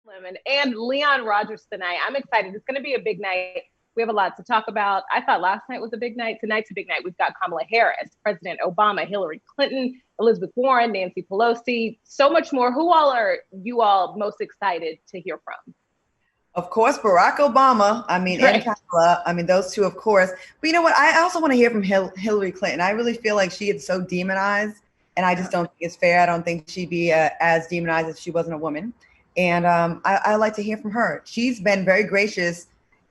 Lemon and Leon Rogers tonight. I'm excited. It's going to be a big night. We have a lot to talk about. I thought last night was a big night. Tonight's a big night. We've got Kamala Harris, President Obama, Hillary Clinton, Elizabeth Warren, Nancy Pelosi, so much more. Who all are you all most excited to hear from? Of course, Barack Obama, and Kamala, those two, of course. But you know what? I also want to hear from Hillary Clinton. I really feel like she is so demonized, and I just don't think it's fair. I don't think she'd be as demonized if she wasn't a woman. And I like to hear from her. She's been very gracious,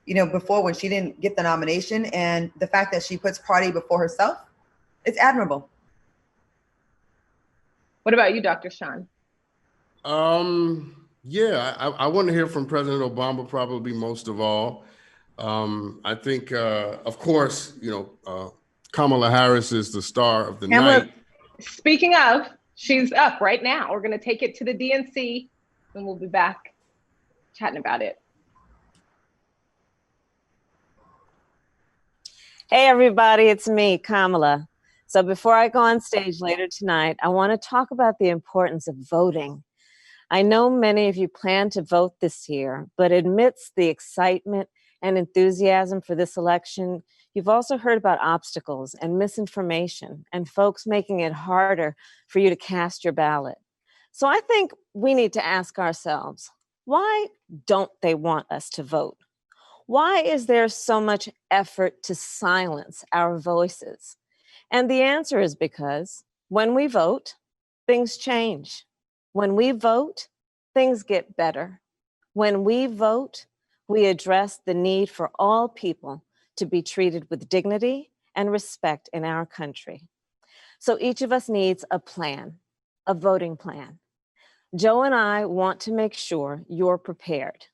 before when she didn't get the nomination. And the fact that she puts party before herself, it's admirable. What about you, Dr. Sean? Yeah, I want to hear from President Obama probably most of all. I think, of course, Kamala Harris is the star of the night. Speaking of, she's up right now. We're going to take it to the DNC. And we'll be back chatting about it. Hey, everybody, it's me, Kamala. So before I go on stage later tonight, I want to talk about the importance of voting. I know many of you plan to vote this year, but amidst the excitement and enthusiasm for this election, you've also heard about obstacles and misinformation and folks making it harder for you to cast your ballot. So I think we need to ask ourselves, why don't they want us to vote? Why is there so much effort to silence our voices? And the answer is because when we vote, things change. When we vote, things get better. When we vote, we address the need for all people to be treated with dignity and respect in our country. So each of us needs a plan, a voting plan. Joe and I want to make sure you're prepared.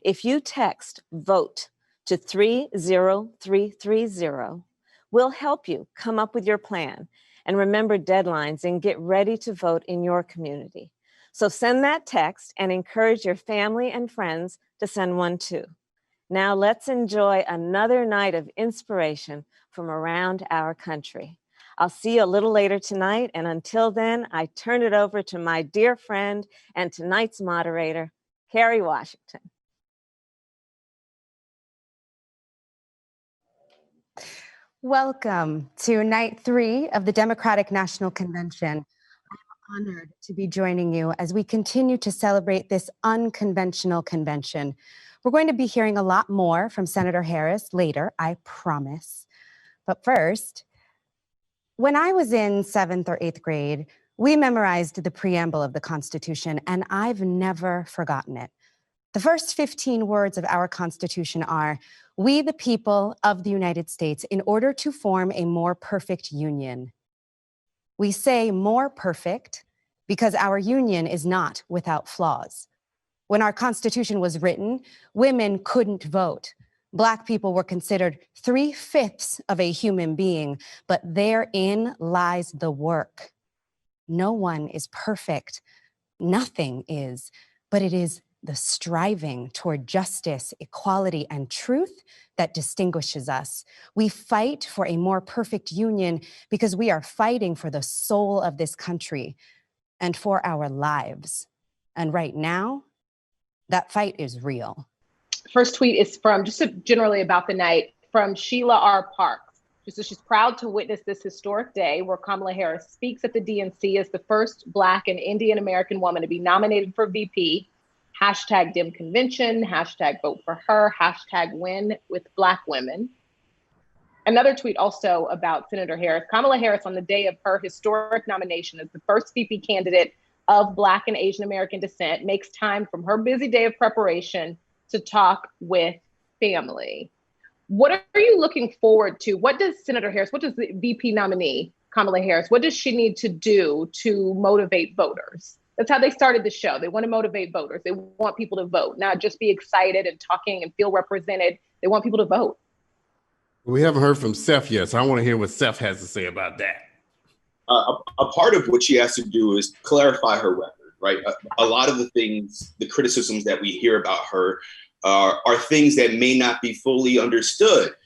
If you text VOTE to 30330, we'll help you come up with your plan and remember deadlines and get ready to vote in your community. So send that text and encourage your family and friends to send one too. Now let's enjoy another night of inspiration from around our country. I'll see you a little later tonight, and until then, I turn it over to my dear friend and tonight's moderator, Kerry Washington. Welcome to night 3 of the Democratic National Convention. I'm honored to be joining you as we continue to celebrate this unconventional convention. We're going to be hearing a lot more from Senator Harris later, I promise. But first, when I was in 7th or 8th grade, we memorized the preamble of the Constitution, and I've never forgotten it. The first 15 words of our Constitution are, "We, the people of the United States, in order to form a more perfect union." We say more perfect because our union is not without flaws. When our Constitution was written, women couldn't vote. Black people were considered 3/5 of a human being, but therein lies the work. No one is perfect. Nothing is, but it is the striving toward justice, equality, and truth that distinguishes us. We fight for a more perfect union because we are fighting for the soul of this country and for our lives. And right now, that fight is real. First tweet is from, just generally about the night, from Sheila R. Parks. She's proud to witness this historic day where Kamala Harris speaks at the DNC as the first Black and Indian American woman to be nominated for VP. Hashtag Dem Convention, hashtag vote for her, hashtag win with Black women. Another tweet also about Senator Harris. Kamala Harris, on the day of her historic nomination as the first VP candidate of Black and Asian American descent, makes time from her busy day of preparation to talk with family. What are you looking forward to? What does Senator Harris, what does the VP nominee, Kamala Harris, what does she need to do to motivate voters? That's how they started the show. They want to motivate voters. They want people to vote, not just be excited and talking and feel represented. They want people to vote. We haven't heard from Seth yet, so I want to hear what Seth has to say about that. A part of what she has to do is clarify her record, right? A lot of the things, the criticisms that we hear about her are things that may not be fully understood.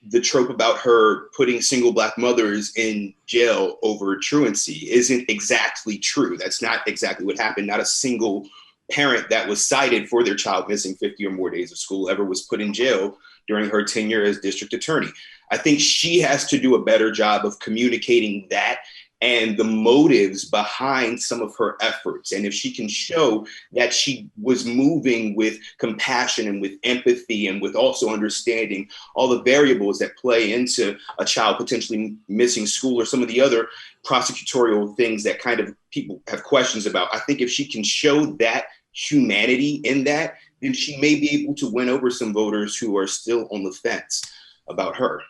The trope about her putting single Black mothers in jail over truancy isn't exactly true. That's not exactly what happened. Not a single parent that was cited for their child missing 50 or more days of school ever was put in jail during her tenure as district attorney. I think she has to do a better job of communicating that and the motives behind some of her efforts. And if she can show that she was moving with compassion and with empathy and with also understanding all the variables that play into a child potentially missing school or some of the other prosecutorial things that kind of people have questions about, I think if she can show that humanity in that, then she may be able to win over some voters who are still on the fence about her.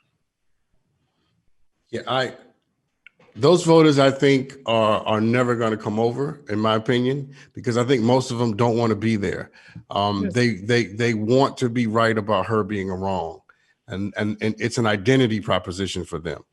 Yeah, those voters, I think, are never going to come over, in my opinion, because I think most of them don't want to be there. They want to be right about her being wrong, and it's an identity proposition for them.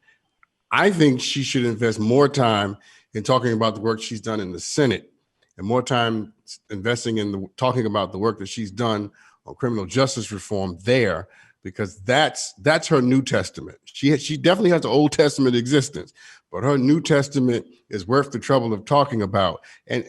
I think she should invest more time in talking about the work she's done in the Senate, and more time investing in talking about the work that she's done on criminal justice reform there, because that's her New Testament. She definitely has the Old Testament existence, but her New Testament is worth the trouble of talking about. And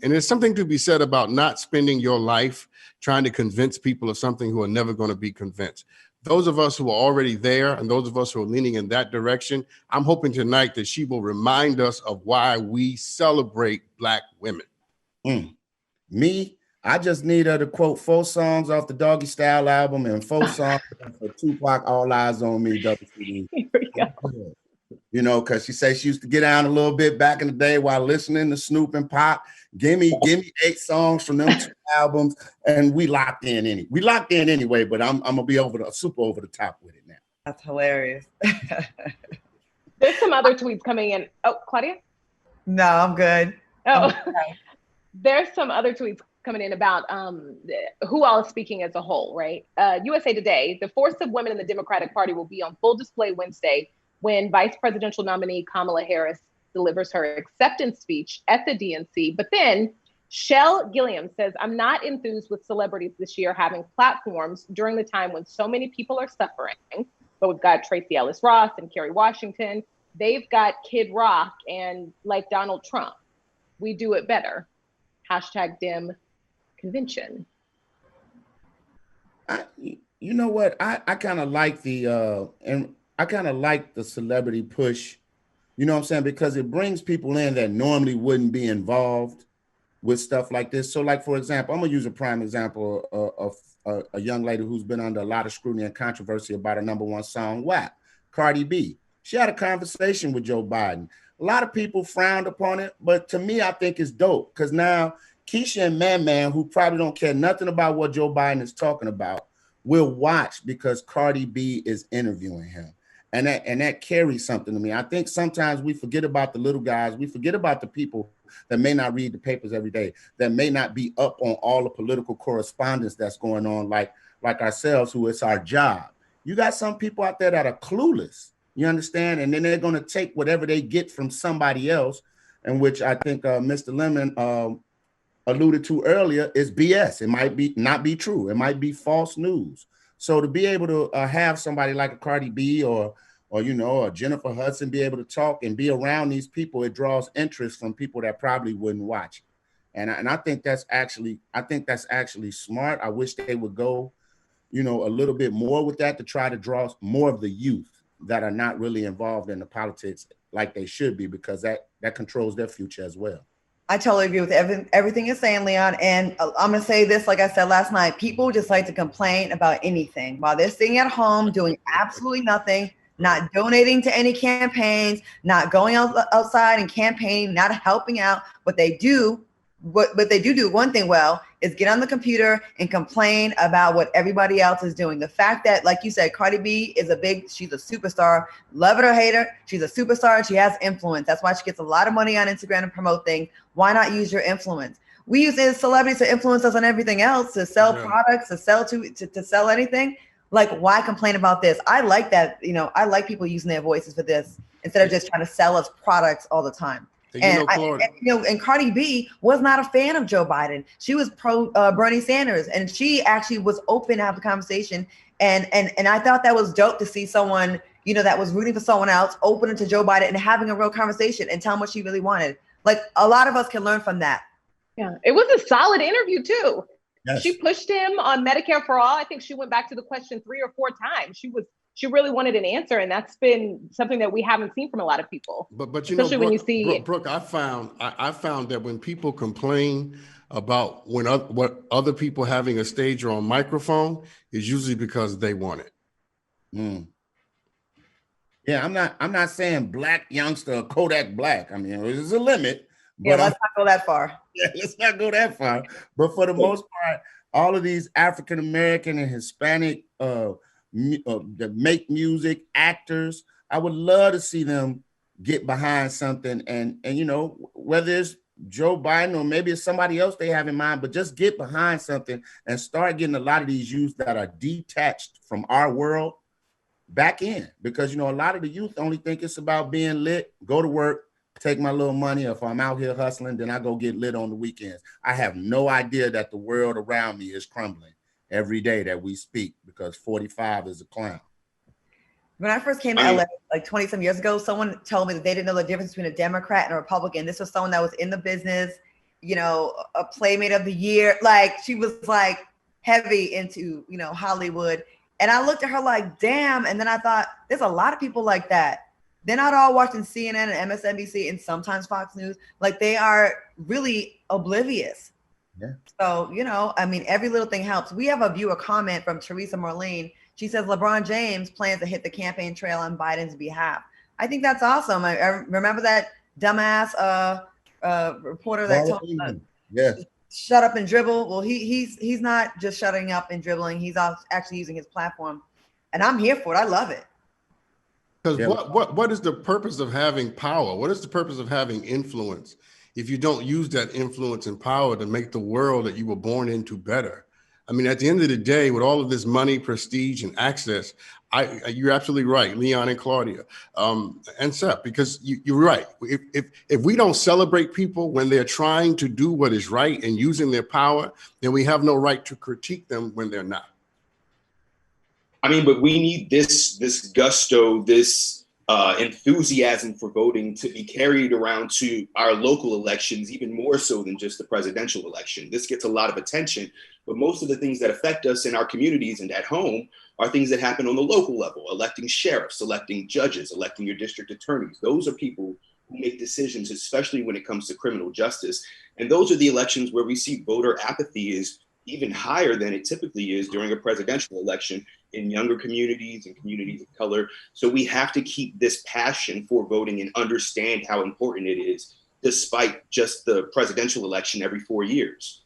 there's something to be said about not spending your life trying to convince people of something who are never going to be convinced. Those of us who are already there and those of us who are leaning in that direction, I'm hoping tonight that she will remind us of why we celebrate Black women. Me, I just need her to quote 4 songs off the Doggy Style album and 4 songs for Tupac, All Eyes on Me, WCD. Here we go. You know, because she said she used to get down a little bit back in the day while listening to Snoop and Pop. Give me 8 songs from them 2 albums, and we locked in anyway. But I'm gonna be super over the top with it now. That's hilarious. There's some other tweets coming in. Oh, Claudia? No, I'm good. Oh, okay. There's some other tweets coming in about who all is speaking as a whole, right? USA Today, the force of women in the Democratic Party will be on full display Wednesday when Vice Presidential nominee Kamala Harris delivers her acceptance speech at the DNC. But then Shell Gilliam says, I'm not enthused with celebrities this year having platforms during the time when so many people are suffering. But we've got Tracee Ellis Ross and Kerry Washington. They've got Kid Rock and like Donald Trump. We do it better. #Dem convention. You know what? I kind of like the celebrity push. You know what I'm saying? Because it brings people in that normally wouldn't be involved with stuff like this. So, like, for example, I'm gonna use a prime example of a young lady who's been under a lot of scrutiny and controversy about a #1 song, WAP, Cardi B. She had a conversation with Joe Biden. A lot of people frowned upon it, but to me, I think it's dope because now Keisha and Man, who probably don't care nothing about what Joe Biden is talking about, will watch because Cardi B is interviewing him. And that carries something to me. I think sometimes we forget about the little guys. We forget about the people that may not read the papers every day, that may not be up on all the political correspondence that's going on, like ourselves, who it's our job. You got some people out there that are clueless, you understand? And then they're going to take whatever they get from somebody else, and which I think Mr. Lemon alluded to earlier is BS. It might not be true. It might be false news. So to be able to have somebody like a Cardi B or Jennifer Hudson be able to talk and be around these people, it draws interest from people that probably wouldn't watch it. And I think that's actually smart. I wish they would go, a little bit more with that to try to draw more of the youth that are not really involved in the politics like they should be, because that controls their future as well. I totally agree with everything you're saying, Leon. And I'm going to say this, like I said last night, people just like to complain about anything while they're sitting at home doing absolutely nothing, not donating to any campaigns, not going outside and campaigning, not helping out. What they do one thing well is get on the computer and complain about what everybody else is doing. The fact that, like you said, Cardi B is she's a superstar, love it or hate her, she's a superstar and she has influence. That's why she gets a lot of money on Instagram to promote things. Why not use your influence? We use celebrities to influence us on everything else, to sell products, to sell to sell anything. Like, why complain about this? I like that, I like people using their voices for this instead of just trying to sell us products all the time. And Cardi B was not a fan of Joe Biden. She was pro Bernie Sanders, and she actually was open to have a conversation. And I thought that was dope to see someone, that was rooting for someone else, open to Joe Biden and having a real conversation and tell him what she really wanted. Like, a lot of us can learn from that. Yeah, it was a solid interview too. Yes. She pushed him on Medicare for all. I think she went back to the question 3 or 4 times. She really wanted an answer, and that's been something that we haven't seen from a lot of people. But you especially know, when you see Brooke, I found that when people complain about what other people having a stage or a microphone is usually because they want it. Mm. Yeah, I'm not saying black youngster or Kodak Black. I mean, there's a limit. But Yeah, let's not go that far. Yeah, let's not go that far. But for the most part, all of these African American and Hispanic that make music, actors, I would love to see them get behind something, and you know, whether it's Joe Biden or maybe it's somebody else they have in mind, but just get behind something and start getting a lot of these youth that are detached from our world back in, because you know, a lot of the youth only think it's about being lit, go to work, take my little money. If I'm out here hustling, then I go get lit on the weekends. I have no idea that the world around me is crumbling every day that we speak, because 45 is a clown. When I first came to LA like 20 some years ago, someone told me that they didn't know the difference between a Democrat and a Republican. This was someone that was in the business, you know, a Playmate of the Year. Like, she was like heavy into, you know, Hollywood. And I looked at her like, damn. And then I thought, there's a lot of people like that. They're not all watching CNN and MSNBC and sometimes Fox News. Like, they are really oblivious. Yeah. So, you know, I mean, every little thing helps. We have a viewer comment from Teresa Marlene. She says, LeBron James plans to hit the campaign trail on Biden's behalf. I think that's awesome. I remember that dumbass reporter that told him, shut up and dribble. Well, he's not just shutting up and dribbling. He's actually using his platform. And I'm here for it. I love it. Because what is the purpose of having power? What is the purpose of having influence if you don't use that influence and power to make the world that you were born into better? I mean, at the end of the day, with all of this money, prestige, and access, you're absolutely right, Leon and Claudia, and Seth, because you're right. If we don't celebrate people when they're trying to do what is right and using their power, then we have no right to critique them when they're not. I mean, but we need this gusto, this enthusiasm for voting to be carried around to our local elections, even more so than just the presidential election. This gets a lot of attention, but most of the things that affect us in our communities and at home are things that happen on the local level: electing sheriffs, electing judges, electing your district attorneys. Those are people who make decisions, especially when it comes to criminal justice. And those are the elections where we see voter apathy is even higher than it typically is during a presidential election in younger communities and communities of color. So we have to keep this passion for voting and understand how important it is, despite just the presidential election every 4 years.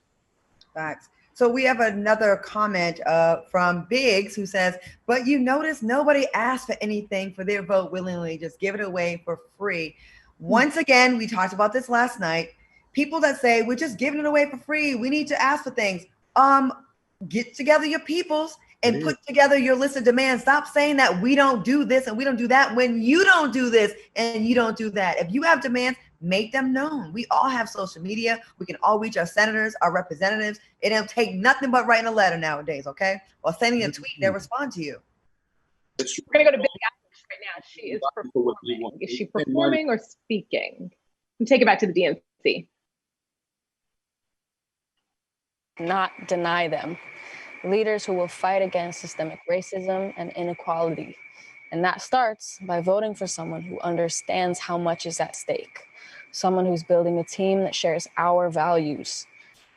Facts. So we have another comment from Biggs, who says, but you notice nobody asked for anything for their vote willingly, just give it away for free. Once again, we talked about this last night. People that say, we're just giving it away for free, we need to ask for things. Get together your peoples and put together your list of demands. Stop saying that we don't do this and we don't do that when you don't do this and you don't do that. If you have demands, make them known. We all have social media. We can all reach our senators, our representatives. It don't take nothing but writing a letter nowadays, okay? Or sending a tweet, they'll respond to you. We're going to go to Billie Eilish right now. She is performing. Is she performing or speaking? And take it back to the DNC. Not deny them. Leaders who will fight against systemic racism and inequality. And that starts by voting for someone who understands how much is at stake. Someone who's building a team that shares our values.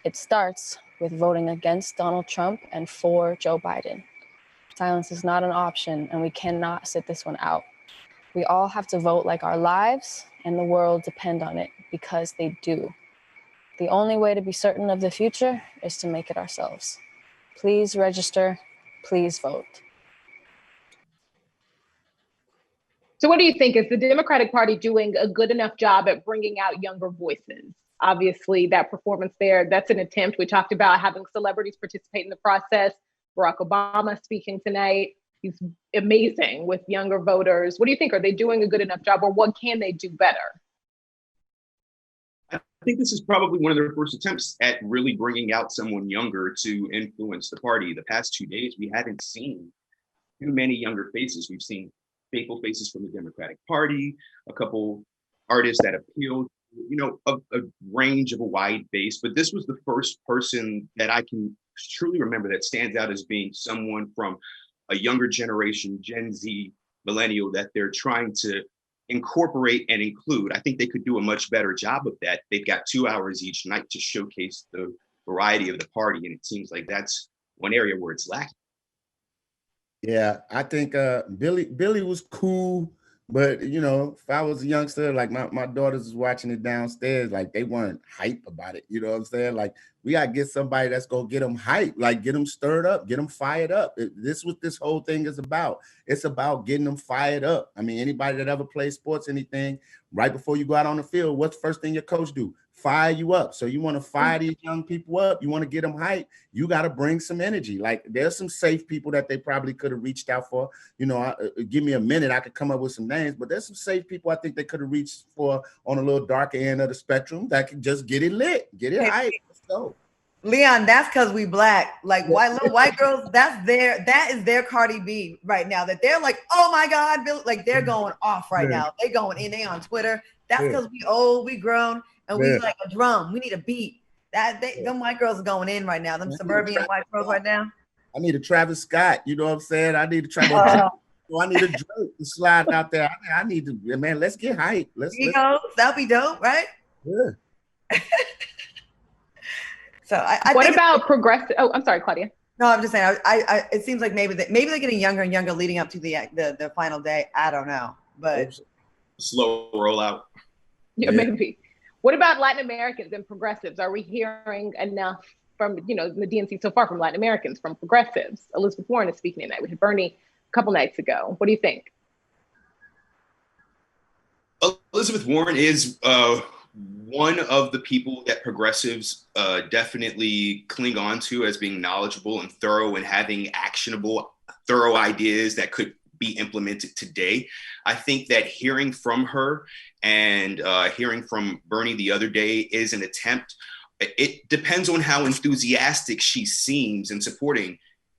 It starts with voting against Donald Trump and for Joe Biden. Silence is not an option, and we cannot sit this one out. We all have to vote like our lives and the world depend on it, because they do. The only way to be certain of the future is to make it ourselves. Please register, please vote. So what do you think? Is the Democratic Party doing a good enough job at bringing out younger voices? Obviously, that performance there, that's an attempt. We talked about having celebrities participate in the process. Barack Obama speaking tonight. He's amazing with younger voters. What do you think? Are they doing a good enough job, or what can they do better? I think this is probably one of their first attempts at really bringing out someone younger to influence the party. The past 2 days, we haven't seen too many younger faces. We've seen faithful faces from the Democratic Party, a couple artists that appealed a range of a wide base, but this was the first person that I can truly remember that stands out as being someone from a younger generation, Gen Z, millennial, that they're trying to incorporate and include. I think they could do a much better job of that. They've got 2 hours each night to showcase the variety of the party, and it seems like that's one area where it's lacking. Yeah, I think Billy was cool, but if I was a youngster, like my daughters was watching it downstairs, like they weren't hype about it. You know what I'm saying? Like we gotta get somebody that's gonna get them hype, like get them stirred up, get them fired up. This is what this whole thing is about. It's about getting them fired up. I mean, anybody that ever plays sports, anything, right before you go out on the field, what's the first thing your coach do? Fire you up. So you want to fire these young people up. You want to get them hyped. You got to bring some energy. Like there's some safe people that they probably could have reached out for. Give me a minute. I could come up with some names, but there's some safe people I think they could have reached for on a little darker end of the spectrum that could just get it lit, get it hyped. Let's go. Leon, that's because we Black. Like little white girls, that is their Cardi B right now. That they're like, oh my God, Bill, like they're going off right now. They going in, they on Twitter. That's because we old, we grown. And we like a drum. We need a beat. Them white girls are going in right now. Them suburban white girls right now. I need a Travis Scott. You know what I'm saying? I need a Travis. I need a Drake to slide out there. I need to, man. Let's get hype. Let's go. That'll be dope, right? Yeah. So I what about progressive? Oh, I'm sorry, Claudia. No, I'm just saying. It seems like maybe they're getting younger and younger leading up to the final day. I don't know, but slow rollout. Yeah, maybe. What about Latin Americans and progressives? Are we hearing enough from, the DNC so far from Latin Americans, from progressives? Elizabeth Warren is speaking tonight. We had Bernie a couple nights ago. What do you think? Elizabeth Warren is one of the people that progressives definitely cling on to as being knowledgeable and thorough and having actionable, thorough ideas that could be implemented today. I think that hearing from her and hearing from Bernie the other day is an attempt. It depends on how enthusiastic she seems in supporting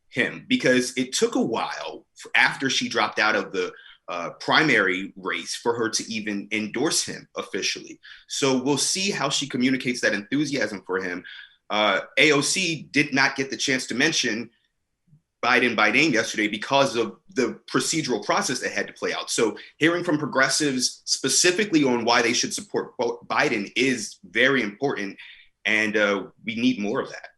him, because it took a while after she dropped out of the primary race for her to even endorse him officially. So we'll see how she communicates that enthusiasm for him. AOC did not get the chance to mention Biden by name yesterday because of the procedural process that had to play out. So hearing from progressives specifically on why they should support Biden is very important, and we need more of that.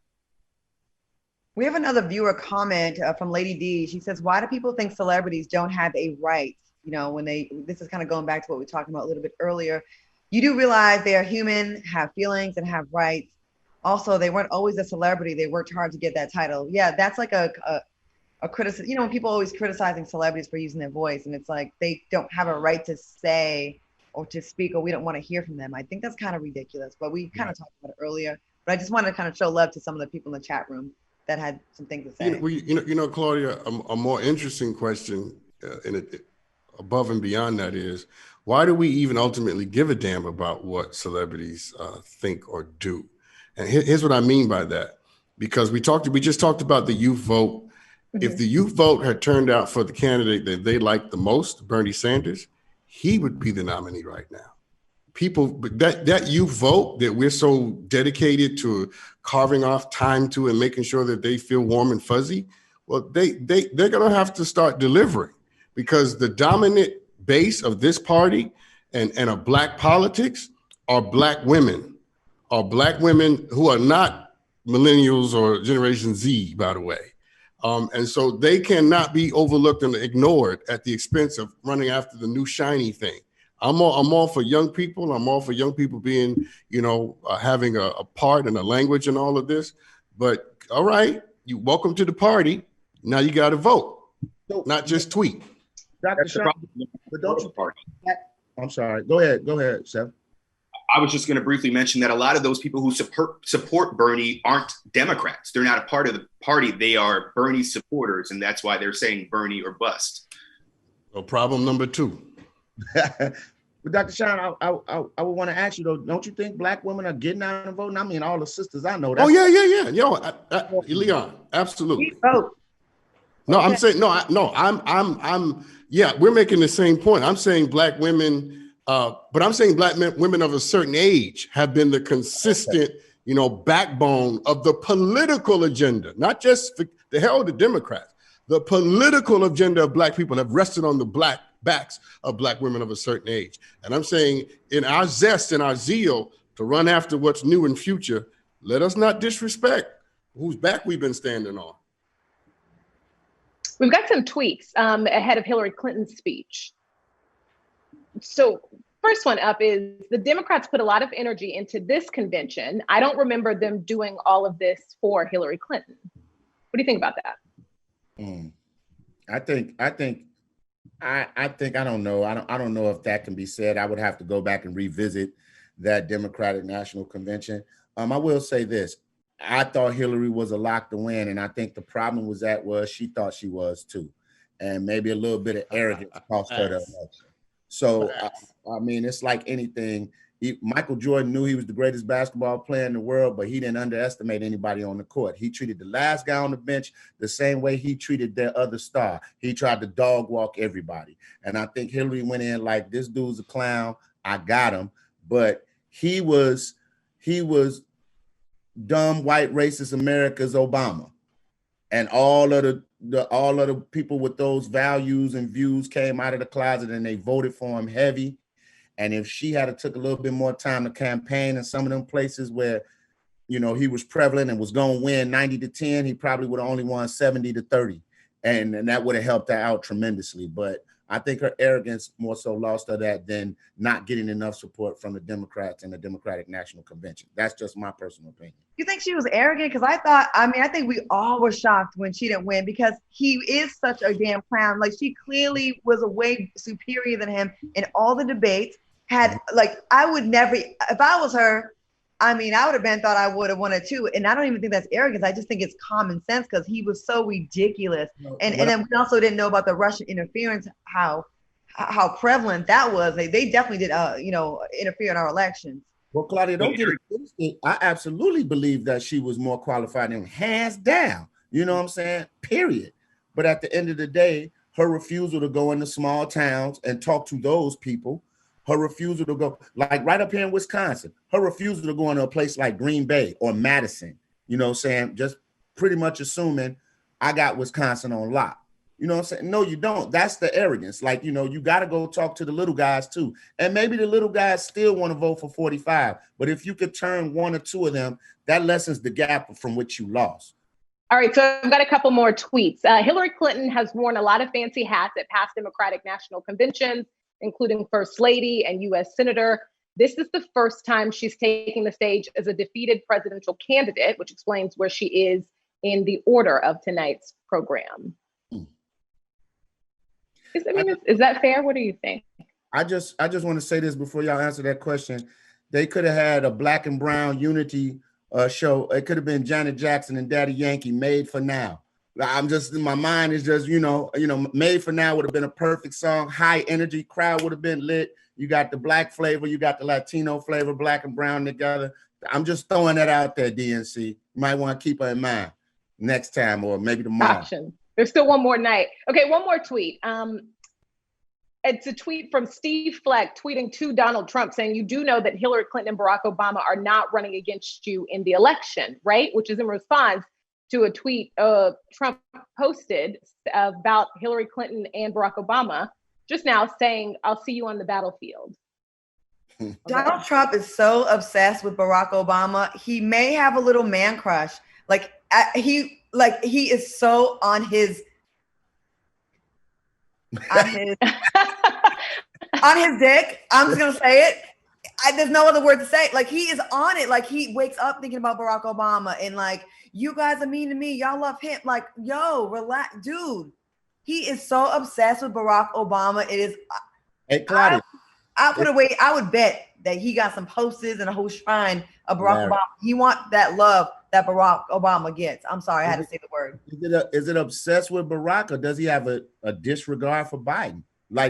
We have another viewer comment from Lady D. She says, why do people think celebrities don't have a right? This is kind of going back to what we were talking about a little bit earlier. You do realize they are human, have feelings, and have rights. Also, they weren't always a celebrity. They worked hard to get that title. Yeah, that's like a criticism. When people always criticizing celebrities for using their voice, and it's like they don't have a right to say or to speak, or we don't want to hear from them. I think that's kind of ridiculous, but we kind of talked about it earlier. But I just wanted to kind of show love to some of the people in the chat room that had some things to say. Claudia, a more interesting question above and beyond that is, why do we even ultimately give a damn about what celebrities think or do? And here's what I mean by that. Because we just talked about the youth vote. Mm-hmm. If the youth vote had turned out for the candidate that they liked the most, Bernie Sanders, he would be the nominee right now. People, that youth vote that we're so dedicated to carving off time to and making sure that they feel warm and fuzzy, well, they're going to have to start delivering, because the dominant base of this party and of Black politics are Black women who are not millennials or Generation Z, by the way. And so they cannot be overlooked and ignored at the expense of running after the new shiny thing. I'm all for young people. I'm all for young people being, having a part and a language and all of this. But all right, you welcome to the party. Now you got to vote, not just tweet. Dr. Sean, but don't you? I'm sorry. Go ahead, Seth. I was just going to briefly mention that a lot of those people who support Bernie aren't Democrats. They're not a part of the party. They are Bernie supporters, and that's why they're saying Bernie or bust. So problem number 2. But Dr. Sean, I would want to ask you though, don't you think Black women are getting out and voting? I mean, all the sisters I know. Oh yeah. Yo, Leon, absolutely. No, I'm saying no. Yeah, we're making the same point. I'm saying Black women But I'm saying black men, women of a certain age have been the consistent, backbone of the political agenda, not just for the hell of the Democrats. The political agenda of black people have rested on the backs of black women of a certain age. And I'm saying in our zest and our zeal to run after what's new and future, let us not disrespect whose back we've been standing on. We've got some tweets ahead of Hillary Clinton's speech. So first one up is the Democrats put a lot of energy into this convention. I don't remember them doing all of this for Hillary Clinton. What do you think about that? I don't know. I don't know if that can be said. I would have to go back and revisit that Democratic National Convention. I will say this. I thought Hillary was a lock to win, and I think the problem was she thought she was too. And maybe a little bit of arrogance cost her the election. So, I mean, it's like anything. Michael Jordan knew he was the greatest basketball player in the world, but he didn't underestimate anybody on the court. He treated the last guy on the bench the same way he treated their other star. He tried to dog walk everybody. And I think Hillary went in like, this dude's a clown. I got him. But he was dumb, white, racist America's Obama. And all of the people with those values and views came out of the closet and they voted for him heavy. And if she had took a little bit more time to campaign in some of them places where, he was prevalent and was going to win 90-10, he probably would have only won 70-30. And that would have helped her out tremendously. But I think her arrogance more so lost her that than not getting enough support from the Democrats and the Democratic National Convention. That's just my personal opinion. You think she was arrogant? Because I think we all were shocked when she didn't win because he is such a damn clown. Like, she clearly was a way superior than him in all the debates. I would never, if I was her, I would have thought I would have won it too. And I don't even think that's arrogance. I just think it's common sense because he was so ridiculous. And then we also didn't know about the Russian interference, how prevalent that was. They definitely did, interfere in our elections. Well, Claudia, don't get it twisted. I absolutely believe that she was more qualified than him, hands down. You know what I'm saying? Period. But at the end of the day, her refusal to go into small towns and talk to those people, her refusal to go, like right up here in Wisconsin, her refusal to go into a place like Green Bay or Madison, just pretty much assuming I got Wisconsin on lock. You know what I'm saying? No, you don't. That's the arrogance. Like, you got to go talk to the little guys too. And maybe the little guys still want to vote for 45. But if you could turn one or two of them, that lessens the gap from which you lost. All right, so I've got a couple more tweets. Hillary Clinton has worn a lot of fancy hats at past Democratic National Conventions, including First Lady and U.S. Senator. This is the first time she's taking the stage as a defeated presidential candidate, which explains where she is in the order of tonight's program. Is that fair? What do you think? I just want to say this before y'all answer that question. They could have had a black and brown unity show. It could have been Janet Jackson and Daddy Yankee, Made for Now. My mind is just, Made for Now would have been a perfect song. High energy, crowd would have been lit. You got the black flavor, you got the Latino flavor, black and brown together. I'm just throwing that out there, DNC. You might want to keep her in mind next time or maybe tomorrow. Option. There's still one more night. Okay, one more tweet. It's a tweet from Steve Fleck tweeting to Donald Trump saying, you do know that Hillary Clinton and Barack Obama are not running against you in the election, right? Which is in response to a tweet Trump posted about Hillary Clinton and Barack Obama just now saying, I'll see you on the battlefield. Donald Trump is so obsessed with Barack Obama. He may have a little man crush. He is so on his dick. I'm just gonna say it. There's no other word to say. He is on it. He wakes up thinking about Barack Obama and you guys are mean to me. Y'all love him. Yo, relax, dude. He is so obsessed with Barack Obama. It is. Hey, Claudia. I would bet that he got some posters and a whole shrine of Barack Obama. He want that love that Barack Obama gets. I'm sorry, I had to say the word. Is it obsessed with Barack, or does he have a disregard for Biden?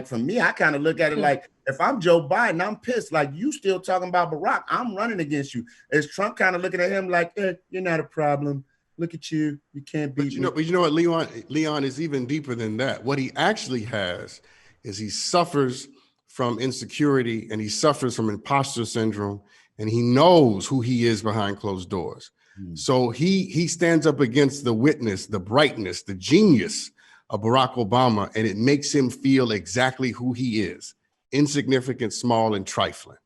For me, I kind of look at it like, if I'm Joe Biden, I'm pissed. You still talking about Barack, I'm running against you. Is Trump kind of looking at him like, you're not a problem. Look at you. You can't beat me. But you know what, Leon is even deeper than that. What he actually has is he suffers from insecurity and he suffers from imposter syndrome, and he knows who he is behind closed doors. So he stands up against the witness, the brightness, the genius of Barack Obama, and it makes him feel exactly who he is: insignificant, small, and trifling.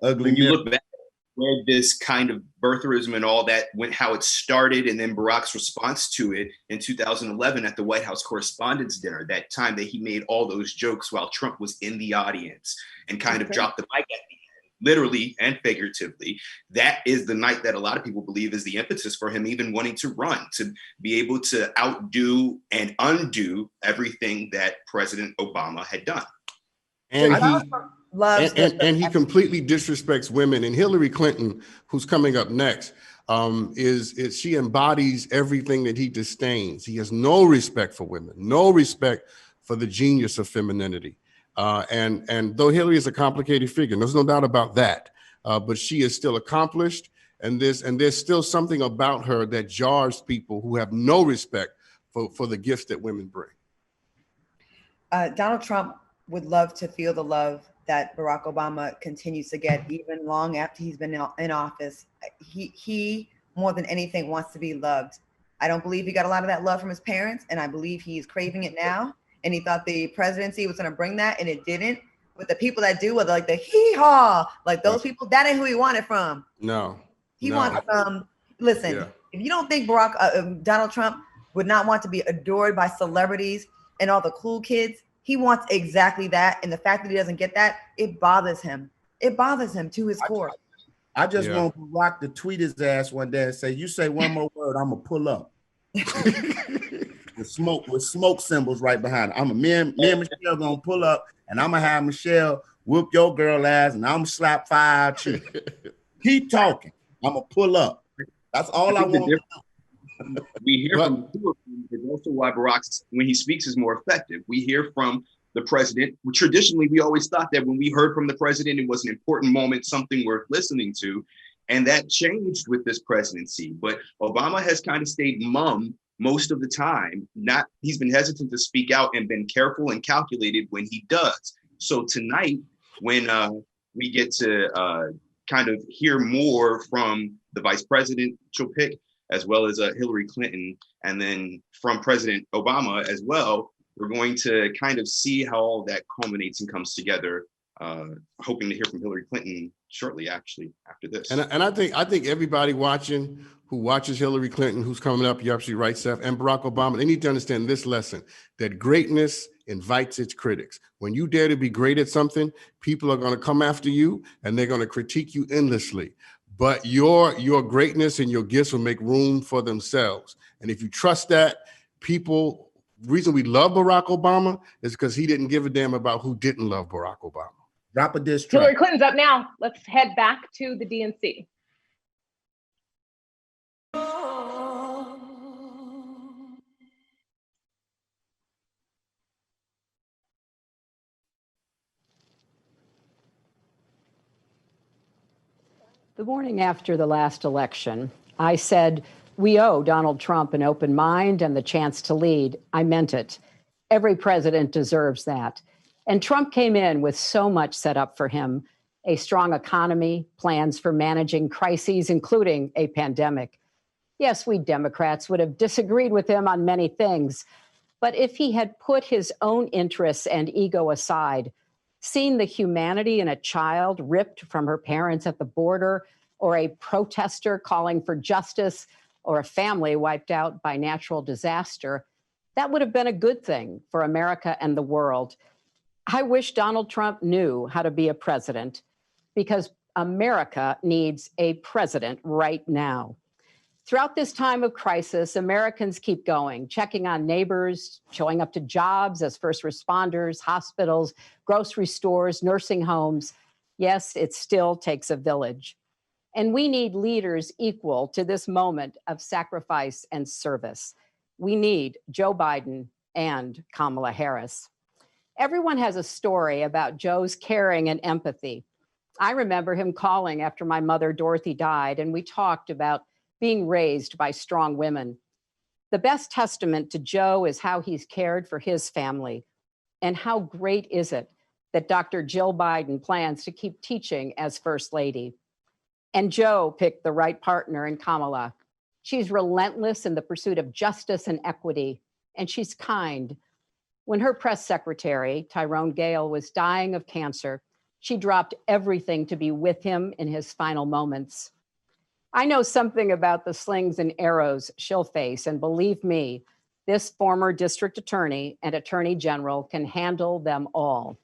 Ugly. When you look back where this kind of birtherism and all that went, how it started, and then Barack's response to it in 2011 at the White House Correspondents' Dinner, that time that he made all those jokes while Trump was in the audience and kind of dropped the mic at the end, literally and figuratively. That is the night that a lot of people believe is the impetus for him even wanting to run, to be able to outdo and undo everything that President Obama had done. And he he completely disrespects women. And Hillary Clinton, who's coming up next, she embodies everything that he disdains. He has no respect for women, no respect for the genius of femininity. And though Hillary is a complicated figure, there's no doubt about that, but she is still accomplished. And there's still something about her that jars people who have no respect for the gifts that women bring. Donald Trump would love to feel the love that Barack Obama continues to get even long after he's been in office. He more than anything wants to be loved. I don't believe he got a lot of that love from his parents, and I believe he's craving it now. And he thought the presidency was going to bring that, and it didn't. But the people that do, like the hee-haw, like those people, that ain't who he wanted from. No. He wants listen, if you don't think Donald Trump would not want to be adored by celebrities and all the cool kids, he wants exactly that. And the fact that he doesn't get that, it bothers him. It bothers him to his core. I just want Barack to tweet his ass one day and say, "You say one more word, I'm gonna pull up." with smoke symbols right behind it. Me and Michelle gonna pull up, and I'm gonna have Michelle whoop your girl ass, and I'm gonna slap 5 cheeks. Keep talking. I'm gonna pull up. That's all I want. We hear from the two of them, is also why Barack's, when he speaks, is more effective. We hear from the president. Traditionally, we always thought that when we heard from the president, it was an important moment, something worth listening to. And that changed with this presidency. But Obama has kind of stayed mum most of the time. He's been hesitant to speak out and been careful and calculated when he does. So tonight, when we get to kind of hear more from the vice presidential pick, as well as Hillary Clinton, and then from President Obama as well, we're going to kind of see how all that culminates and comes together, hoping to hear from Hillary Clinton shortly, actually, after this. And I think everybody watching who watches Hillary Clinton, who's coming up, you're absolutely right, Seth, and Barack Obama, they need to understand this lesson, that greatness invites its critics. When you dare to be great at something, people are going to come after you and they're going to critique you endlessly. But your greatness and your gifts will make room for themselves. And if you trust that, reason we love Barack Obama is because he didn't give a damn about who didn't love Barack Obama. Drop a diss track. Hillary Clinton's up now. Let's head back to the DNC. The morning after the last election, I said, we owe Donald Trump an open mind and the chance to lead. I meant it. Every president deserves that. And Trump came in with so much set up for him: a strong economy, plans for managing crises, including a pandemic. Yes, we Democrats would have disagreed with him on many things, but if he had put his own interests and ego aside, seen the humanity in a child ripped from her parents at the border, or a protester calling for justice, or a family wiped out by natural disaster, that would have been a good thing for America and the world. I wish Donald Trump knew how to be a president, because America needs a president right now. Throughout this time of crisis, Americans keep going, checking on neighbors, showing up to jobs as first responders, hospitals, grocery stores, nursing homes. Yes, it still takes a village. And we need leaders equal to this moment of sacrifice and service. We need Joe Biden and Kamala Harris. Everyone has a story about Joe's caring and empathy. I remember him calling after my mother, Dorothy, died, and we talked about being raised by strong women. The best testament to Joe is how he's cared for his family. And how great is it that Dr. Jill Biden plans to keep teaching as First Lady. And Joe picked the right partner in Kamala. She's relentless in the pursuit of justice and equity, and she's kind. When her press secretary, Tyrone Gale, was dying of cancer, she dropped everything to be with him in his final moments. I know something about the slings and arrows she'll face, and believe me, this former district attorney and attorney general can handle them all.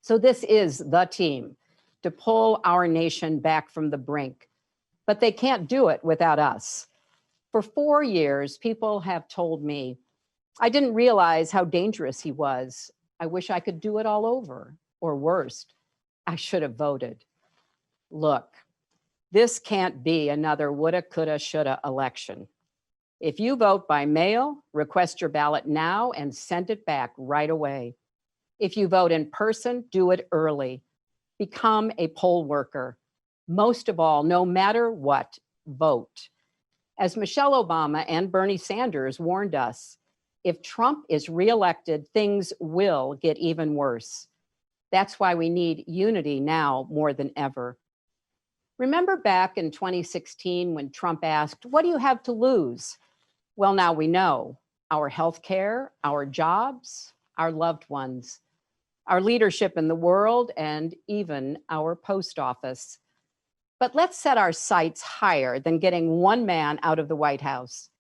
So this is the team to pull our nation back from the brink, but they can't do it without us. For 4 years, people have told me, I didn't realize how dangerous he was. I wish I could do it all over, or worse, I should have voted. Look, this can't be another woulda, coulda, shoulda election. If you vote by mail, request your ballot now and send it back right away. If you vote in person, do it early. Become a poll worker. Most of all, no matter what, vote. As Michelle Obama and Bernie Sanders warned us, if Trump is reelected, things will get even worse. That's why we need unity now more than ever. Remember back in 2016 when Trump asked, what do you have to lose? Well, now we know our healthcare, our jobs, our loved ones, our leadership in the world, and even our post office. But let's set our sights higher than getting one man out of the White House.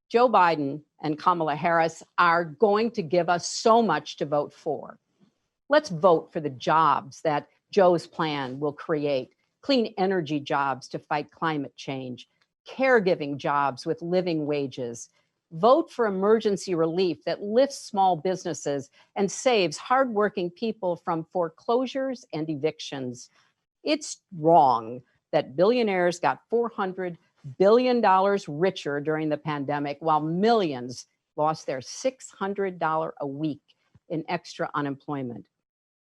Joe Biden and Kamala Harris are going to give us so much to vote for. Let's vote for the jobs that Joe's plan will create. Clean energy jobs to fight climate change, caregiving jobs with living wages. Vote for emergency relief that lifts small businesses and saves hardworking people from foreclosures and evictions. It's wrong that billionaires got $400 billion richer during the pandemic while millions lost their $600 a week in extra unemployment.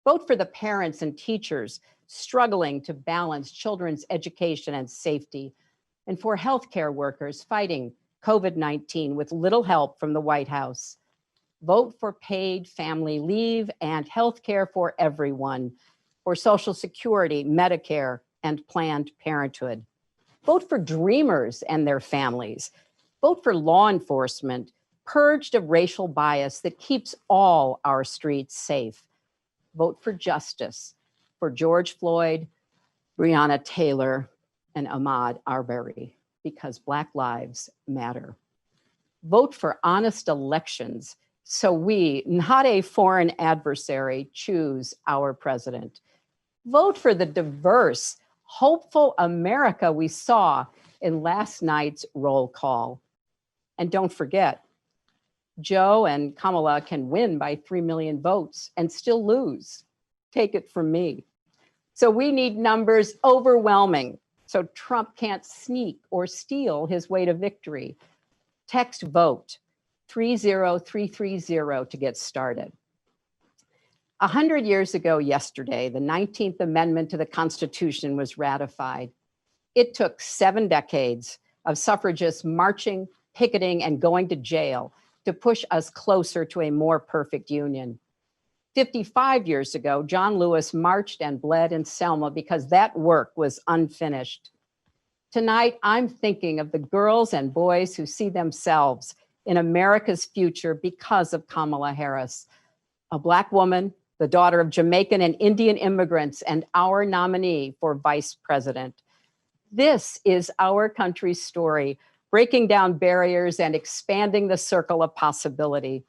Vote for the parents and teachers struggling to balance children's education and safety, and for healthcare workers fighting COVID-19 with little help from the White House. Vote for paid family leave and healthcare for everyone, for Social Security, Medicare, and Planned Parenthood. Vote for dreamers and their families. Vote for law enforcement purged of racial bias that keeps all our streets safe. Vote for justice for George Floyd, Breonna Taylor, and Ahmaud Arbery, because Black lives matter. Vote for honest elections so we, not a foreign adversary, choose our president. Vote for the diverse, hopeful America we saw in last night's roll call. And don't forget, Joe and Kamala can win by 3 million votes and still lose. Take it from me. So we need numbers overwhelming so Trump can't sneak or steal his way to victory. Text VOTE 30330 to get started. 100 years ago yesterday, the 19th Amendment to the Constitution was ratified. It took 7 decades of suffragists marching, picketing, and going to jail to push us closer to a more perfect union. 55 years ago, John Lewis marched and bled in Selma because that work was unfinished. Tonight, I'm thinking of the girls and boys who see themselves in America's future because of Kamala Harris, a Black woman, the daughter of Jamaican and Indian immigrants, and our nominee for vice president. This is our country's story, breaking down barriers and expanding the circle of possibility.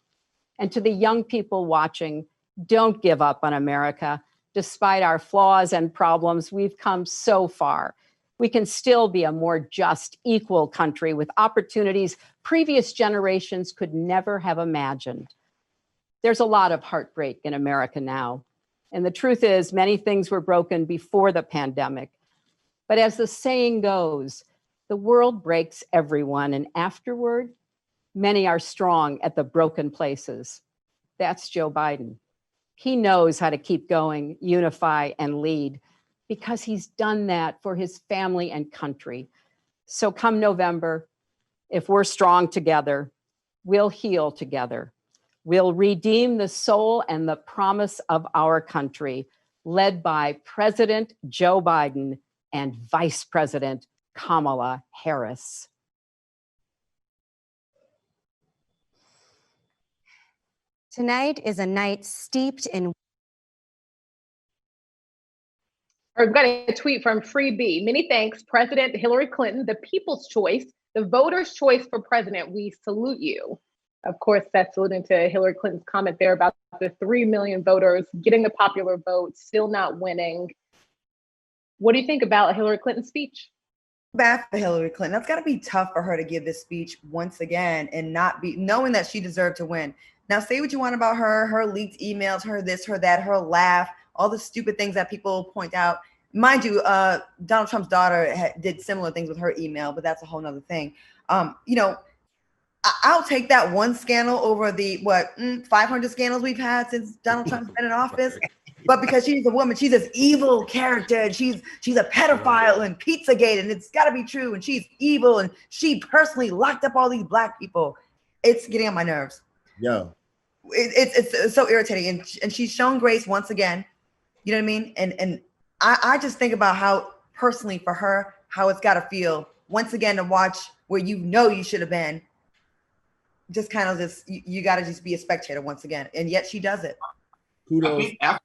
And to the young people watching, don't give up on America. Despite our flaws and problems, we've come so far. We can still be a more just, equal country with opportunities previous generations could never have imagined. There's a lot of heartbreak in America now. And the truth is, many things were broken before the pandemic. But as the saying goes, the world breaks everyone, and afterward, many are strong at the broken places. That's Joe Biden. He knows how to keep going, unify, and lead because he's done that for his family and country. So come November, if we're strong together, we'll heal together. will redeem the soul and the promise of our country, led by President Joe Biden and Vice President Kamala Harris. Tonight is a night steeped in. We've got a tweet from Free B. Many thanks, President Hillary Clinton, the people's choice, the voters' choice for president. We salute you. Of course, that's alluding to Hillary Clinton's comment there about the 3 million voters getting the popular vote, still not winning. What do you think about Hillary Clinton's speech? Bad for Hillary Clinton. That's got to be tough for her to give this speech once again and not be knowing that she deserved to win. Now, say what you want about her leaked emails, her this, her that, her laugh, all the stupid things that people point out. Mind you, Donald Trump's daughter did similar things with her email, but that's a whole nother thing. You know, I'll take that one scandal over the 500 scandals we've had since Donald Trump's been in office. But because she's a woman, she's this evil character, and she's a pedophile and Pizzagate, and it's got to be true, and she's evil, and she personally locked up all these black people. It's getting on my nerves. Yeah, it's so irritating, and she's shown grace once again. You know what I mean? And I just think about how personally for her, how it's got to feel once again to watch where you should have been. Just kind of this, you got to just be a spectator once again, and yet she does it. Kudos. I think after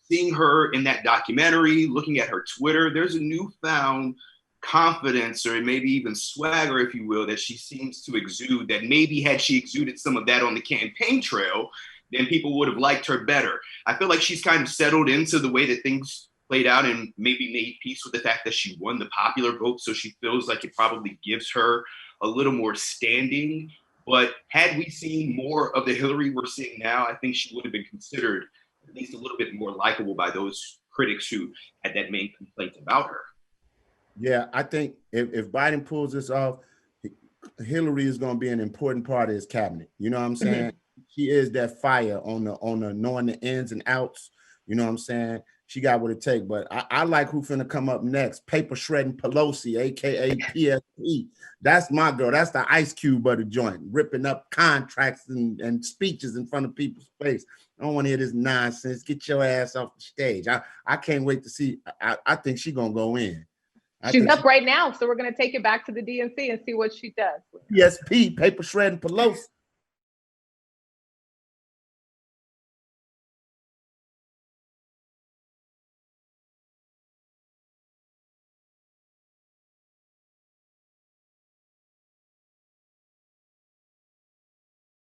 seeing her in that documentary, looking at her Twitter, there's a newfound confidence or maybe even swagger, if you will, that she seems to exude, that maybe had she exuded some of that on the campaign trail, then people would have liked her better. I feel like she's kind of settled into the way that things played out and maybe made peace with the fact that she won the popular vote. So she feels like it probably gives her a little more standing. But had we seen more of the Hillary we're seeing now, I think she would have been considered at least a little bit more likable by those critics who had that main complaint about her. Yeah, I think if Biden pulls this off, Hillary is going to be an important part of his cabinet. You know what I'm saying? She is that fire on the knowing the ins and outs. You know what I'm saying? She got what it takes. But I like who finna come up next. Paper Shredding Pelosi, aka PSP. That's my girl. That's the Ice Cube of the joint, ripping up contracts and speeches in front of people's face. I don't want to hear this nonsense. Get your ass off the stage. I can't wait to see. I think she's gonna go in. She's up right now, so we're gonna take it back to the DNC and see what she does. PSP, Paper Shredding Pelosi.